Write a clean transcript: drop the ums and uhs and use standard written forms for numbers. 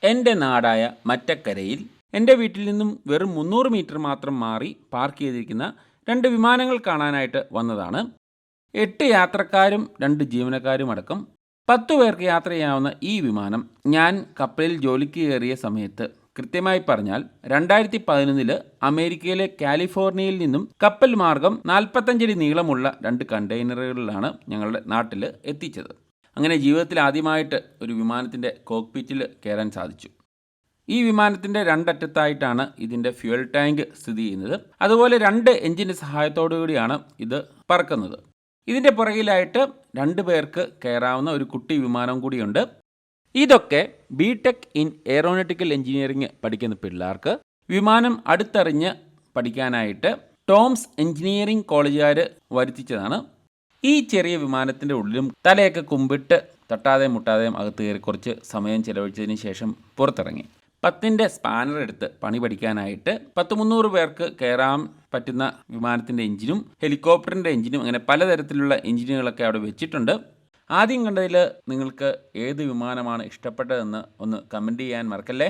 എൻ്റെ നാടായ മറ്റക്കരയിൽ എൻ്റെ വീട്ടിൽ നിന്നും വെറും 300 മീറ്റർ മാത്രം മാറി പാർക്ക് ചെയ്തിരിക്കുന്ന 2 വിമാനങ്ങൾ കാണാനായിട്ട് വന്നതാണ്. 8 യാത്രക്കാരും 2 ജീവനക്കാരും അടക്കം 10 പേർക്ക് യാത്ര ചെയ്യാവുന്ന ഈ വിമാനം ഞാൻ കപ്പലിൽ ജോലിക്ക് കയറിയ സമയത്ത്, കൃത്യമായി പറഞ്ഞാൽ 2011 അമേരിക്കയിലെ കാലിഫോർണിയയിൽ നിന്നും കപ്പൽ മാർഗം 45 അടി നീളമുള്ള 2 കണ്ടെയ്നറുകളിലാണ് ഞങ്ങളുടെ നാട്ടിൽ എത്തിച്ചത്. അങ്ങനെ ജീവിതത്തിൽ ആദ്യമായിട്ട് ഒരു വിമാനത്തിൻ്റെ കോക്ക്പിറ്റിൽ കയറാൻ സാധിച്ചു. ഈ വിമാനത്തിൻ്റെ 2 അറ്റത്തായിട്ടാണ് ഇതിൻ്റെ ഫ്യൂൽ ടാങ്ക് സ്ഥിതി ചെയ്യുന്നത്. അതുപോലെ 2 എഞ്ചിൻ്റെ സഹായത്തോടു കൂടിയാണ് ഇത് പറക്കുന്നത്. ഇതിൻ്റെ പുറകിലായിട്ട് 2 പേർക്ക് കയറാവുന്ന ഒരു കുട്ടി വിമാനം കൂടിയുണ്ട്. ഇതൊക്കെ ബിടെക് ഇൻ എയറോനോട്ടിക്കൽ എഞ്ചിനീയറിംഗ് പഠിക്കുന്ന പിള്ളേർക്ക് വിമാനം അടുത്തറിഞ്ഞ് പഠിക്കാനായിട്ട് ടോംസ് എഞ്ചിനീയറിംഗ് കോളേജുകാർ വരുത്തിച്ചതാണ്. ഈ ചെറിയ വിമാനത്തിൻ്റെ ഉള്ളിലും തലയൊക്കെ കുമ്പിട്ട് തട്ടാതെ മുട്ടാതെയും അകത്ത് കയറി കുറച്ച് സമയം ചിലവഴിച്ചതിന് ശേഷം പുറത്തിറങ്ങി. 10ൻ്റെ സ്പാനർ എടുത്ത് പണി പഠിക്കാനായിട്ട് 300 പേർക്ക് കയറാൻ പറ്റുന്ന വിമാനത്തിൻ്റെ എഞ്ചിനും ഹെലികോപ്റ്ററിൻ്റെ എഞ്ചിനും അങ്ങനെ പലതരത്തിലുള്ള എഞ്ചിനുകളൊക്കെ അവിടെ വെച്ചിട്ടുണ്ട്. ആദ്യം കണ്ടതിൽ നിങ്ങൾക്ക് ഏത് വിമാനമാണ് ഇഷ്ടപ്പെട്ടതെന്ന് ഒന്ന് കമൻറ്റ് ചെയ്യാൻ മറക്കല്ലേ.